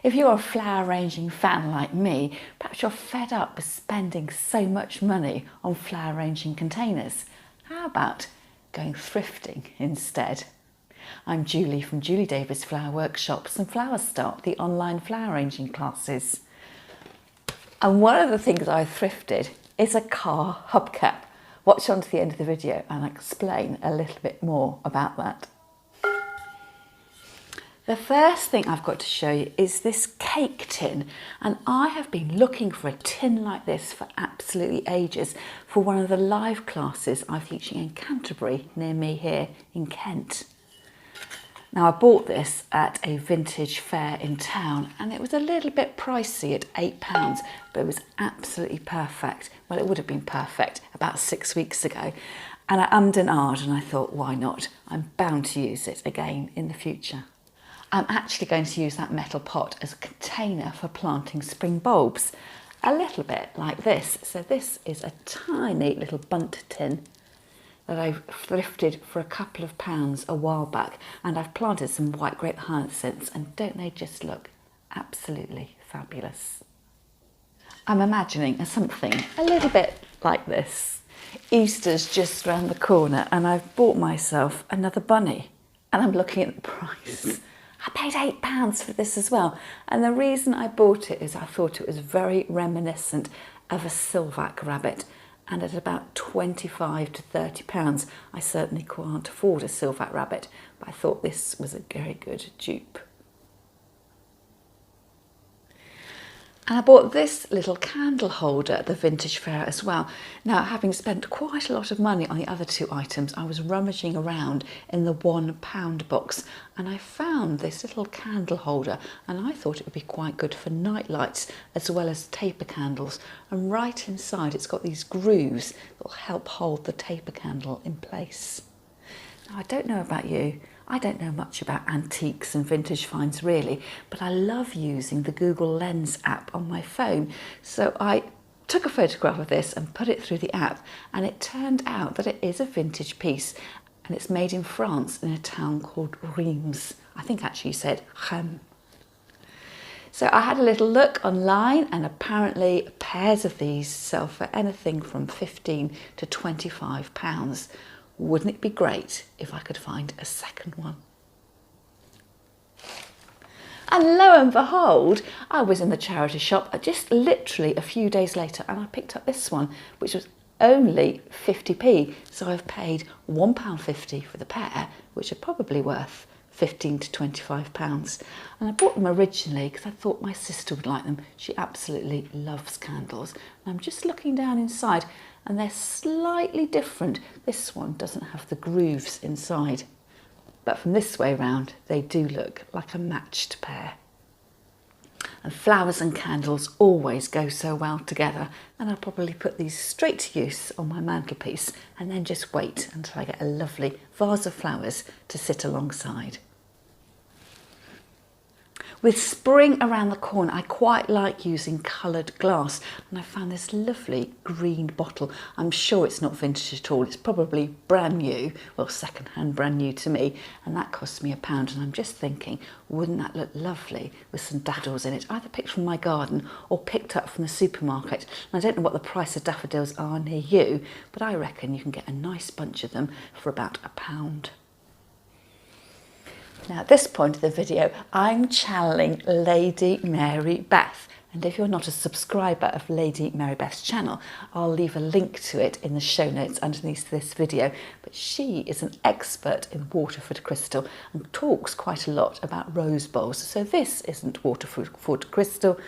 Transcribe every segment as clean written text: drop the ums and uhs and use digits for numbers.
If you're a flower arranging fan like me, perhaps you're fed up with spending so much money on flower arranging containers. How about going thrifting instead? I'm Julie from Julie Davis Flower Workshops and Flower Start, the online flower arranging classes. And one of the things I thrifted is a car hubcap. Watch on to the end of the video and I'll explain a little bit more about that. The first thing I've got to show you is this cake tin, and I have been looking for a tin like this for absolutely ages for one of the live classes I'm teaching in Canterbury near me here in Kent. Now I bought this at a vintage fair in town and it was a little bit pricey at £8, but it was absolutely perfect. Well, it would have been perfect about 6 weeks ago, and I ummed and ahed and I thought, why not? I'm bound to use it again in the future. I'm actually going to use that metal pot as a container for planting spring bulbs, a little bit like this. So this is a tiny little bunt tin that I've thrifted for a couple of pounds a while back, and I've planted some white grape hyacinths, and don't they just look absolutely fabulous? I'm imagining something a little bit like this. Easter's just round the corner and I've bought myself another bunny, and I'm looking at the price. I paid £8 for this as well, and the reason I bought it is I thought it was very reminiscent of a silvac rabbit, and at about £25 to £30 I certainly can't afford a silvac rabbit, but I thought this was a very good dupe. And I bought this little candle holder at the vintage fair as well. Now, having spent quite a lot of money on the other two items, I was rummaging around in the £1 box and I found this little candle holder, and I thought it would be quite good for night lights as well as taper candles. And right inside it's got these grooves that will help hold the taper candle in place. Now, I don't know about you, I don't know much about antiques and vintage finds really, but I love using the Google Lens app on my phone. So I took a photograph of this and put it through the app, and it turned out that it is a vintage piece, and it's made in France in a town called Reims. I think actually you said Reims. So I had a little look online, and apparently pairs of these sell for anything from £15 to £25. Wouldn't it be great if I could find a second one? And lo and behold, I was in the charity shop just literally a few days later and I picked up this one, which was only 50p. So I've paid £1.50 for the pair, which are probably worth £15 to £25. And I bought them originally because I thought my sister would like them. She absolutely loves candles. And I'm just looking down inside and they're slightly different. This one doesn't have the grooves inside, but from this way round, they do look like a matched pair. And flowers and candles always go so well together, and I'll probably put these straight to use on my mantelpiece and then just wait until I get a lovely vase of flowers to sit alongside. With spring around the corner, I quite like using coloured glass, and I found this lovely green bottle. I'm sure it's not vintage at all, it's probably brand new, well, second-hand brand new to me, and that cost me £1, and I'm just thinking, wouldn't that look lovely with some daffodils in it, either picked from my garden or picked up from the supermarket. And I don't know what the price of daffodils are near you, but I reckon you can get a nice bunch of them for about £1. Now at this point of the video, I'm channeling Lady Mary Beth. And if you're not a subscriber of Lady Mary Beth's channel, I'll leave a link to it in the show notes underneath this video. But she is an expert in Waterford crystal and talks quite a lot about rose bowls. So this isn't Waterford crystal.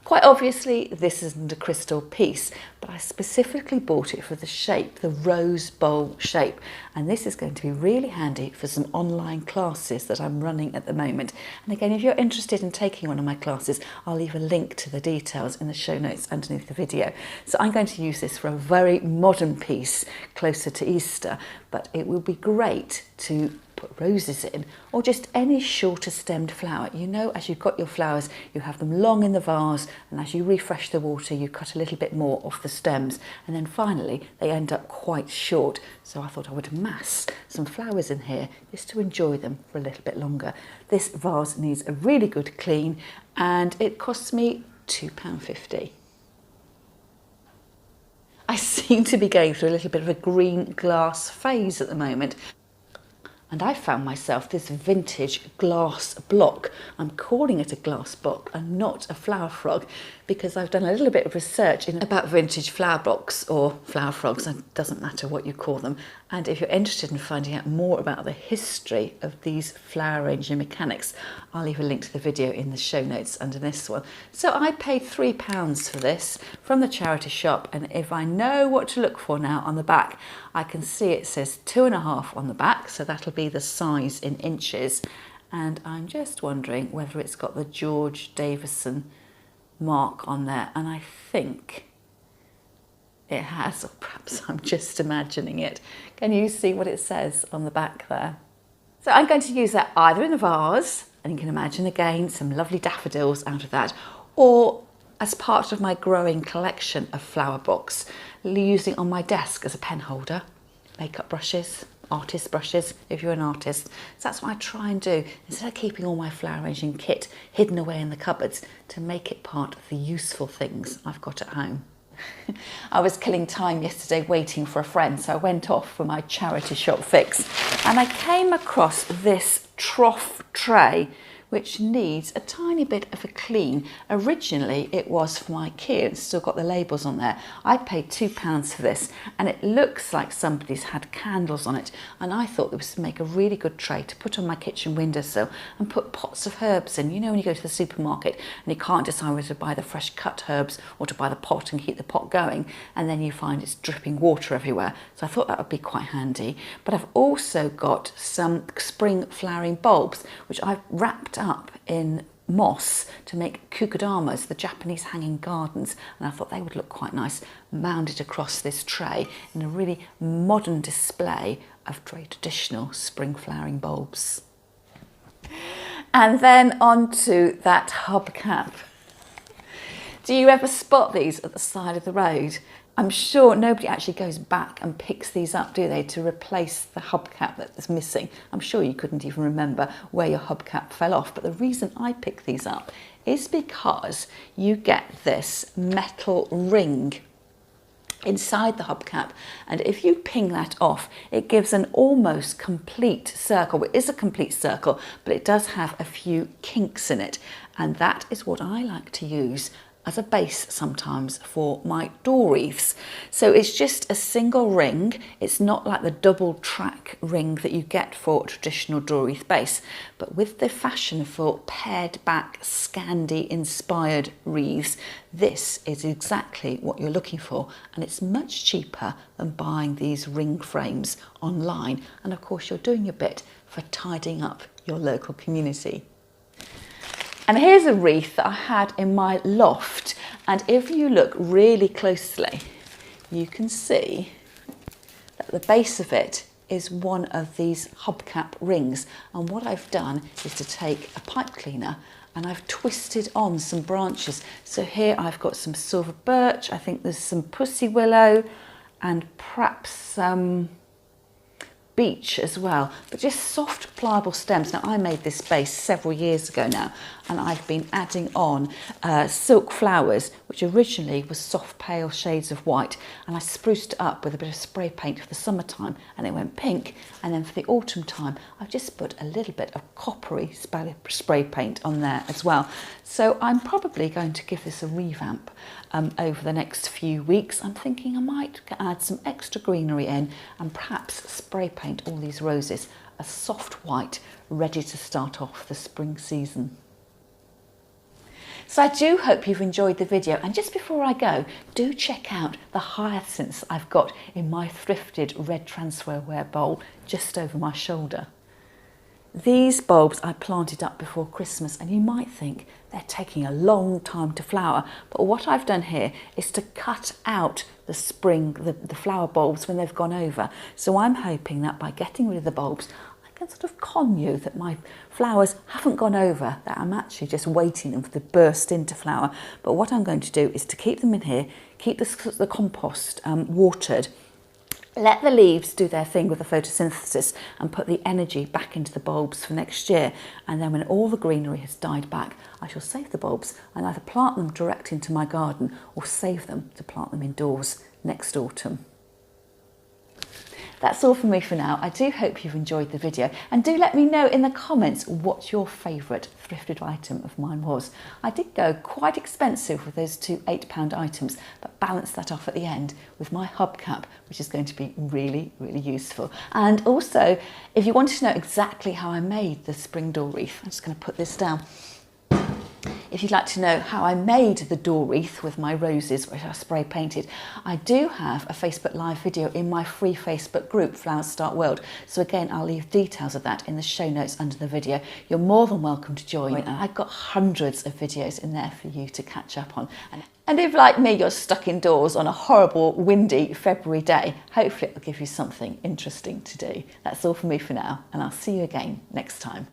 Quite obviously, this isn't a crystal piece, but I specifically bought it for the shape, the rose bowl shape. And this is going to be really handy for some online classes that I'm running at the moment. And again, if you're interested in taking one of my classes, I'll leave a link to the details in the show notes underneath the video. So I'm going to use this for a very modern piece closer to Easter, but it will be great to put roses in, or just any shorter stemmed flower. You know, as you've got your flowers, you have them long in the vase, and as you refresh the water, you cut a little bit more off the stems, and then finally they end up quite short. So I thought I would mass some flowers in here just to enjoy them for a little bit longer. This vase needs a really good clean, and it costs me £2.50. I seem to be going through a little bit of a green glass phase at the moment. And I found myself this vintage glass block. I'm calling it a glass block and not a flower frog, because I've done a little bit of research about vintage flower blocks or flower frogs, and it doesn't matter what you call them. And if you're interested in finding out more about the history of these flower arranging mechanics, I'll leave a link to the video in the show notes under this one. So I paid £3 for this from the charity shop, and if I know what to look for now on the back, I can see it says 2.5 on the back, so that'll be the size in inches. And I'm just wondering whether it's got the George Davison mark on there, and I think it has, or perhaps I'm just imagining it. Can you see what it says on the back there? So I'm going to use that either in a vase, and you can imagine again some lovely daffodils out of that, or as part of my growing collection of flower books, using on my desk as a pen holder, makeup brushes, artist brushes if you're an artist. So that's what I try and do, instead of keeping all my flower arranging kit hidden away in the cupboards, to make it part of the useful things I've got at home. I was killing time yesterday waiting for a friend, so I went off for my charity shop fix, and I came across this Trough Tray, which needs a tiny bit of a clean. Originally it was for my key, it's still got the labels on there. I paid £2 for this, and it looks like somebody's had candles on it, and I thought this would make a really good tray to put on my kitchen windowsill and put pots of herbs in. You know, when you go to the supermarket and you can't decide whether to buy the fresh cut herbs or to buy the pot and keep the pot going, and then you find it's dripping water everywhere. So I thought that would be quite handy. But I've also got some spring flowering bulbs, which I've wrapped up in moss to make kukudamas, the Japanese hanging gardens, and I thought they would look quite nice mounted across this tray in a really modern display of very traditional spring flowering bulbs. And then onto that hubcap. Do you ever spot these at the side of the road? I'm sure nobody actually goes back and picks these up, do they, to replace the hubcap that's missing. I'm sure you couldn't even remember where your hubcap fell off, but the reason I pick these up is because you get this metal ring inside the hubcap, and if you ping that off, it gives an almost complete circle. It is a complete circle, but it does have a few kinks in it, and that is what I like to use as a base sometimes for my door wreaths. So it's just a single ring. It's not like the double track ring that you get for a traditional door wreath base, but with the fashion for pared back Scandi inspired wreaths, this is exactly what you're looking for, and it's much cheaper than buying these ring frames online, and of course you're doing your bit for tidying up your local community. And here's a wreath that I had in my loft, and if you look really closely, you can see that the base of it is one of these hubcap rings, and what I've done is to take a pipe cleaner and I've twisted on some branches. So here I've got some silver birch, I think there's some pussy willow, and perhaps some beech as well, but just soft pliable stems. Now I made this base several years ago now, and I've been adding on silk flowers, which originally was soft pale shades of white, and I spruced it up with a bit of spray paint for the summertime and it went pink, and then for the autumn time I've just put a little bit of coppery spray paint on there as well. So I'm probably going to give this a revamp over the next few weeks. I'm thinking I might add some extra greenery in and perhaps spray paint all these roses a soft white, ready to start off the spring season. So I do hope you've enjoyed the video, and just before I go, do check out the hyacinths I've got in my thrifted red transferware bowl just over my shoulder. These bulbs I planted up before Christmas, and you might think they're taking a long time to flower, but what I've done here is to cut out the spring, the flower bulbs when they've gone over. So I'm hoping that by getting rid of the bulbs, I can sort of con you that my flowers haven't gone over, that I'm actually just waiting them to burst into flower. But what I'm going to do is to keep them in here, keep the compost watered, let the leaves do their thing with the photosynthesis and put the energy back into the bulbs for next year. And then when all the greenery has died back, I shall save the bulbs and either plant them direct into my garden or save them to plant them indoors next autumn. That's all from me for now. I do hope you've enjoyed the video, and do let me know in the comments what your favourite thrifted item of mine was. I did go quite expensive with those two £8 items, but balanced that off at the end with my hubcap, which is going to be really, really useful. And also, if you wanted to know exactly how I made the spring door wreath, I'm just going to put this down. If you'd like to know how I made the door wreath with my roses, which I spray painted, I do have a Facebook Live video in my free Facebook group, Flowers Start World. So again, I'll leave details of that in the show notes under the video. You're more than welcome to join. And I've got hundreds of videos in there for you to catch up on. And if, like me, you're stuck indoors on a horrible, windy February day, hopefully it'll give you something interesting to do. That's all from me for now, and I'll see you again next time.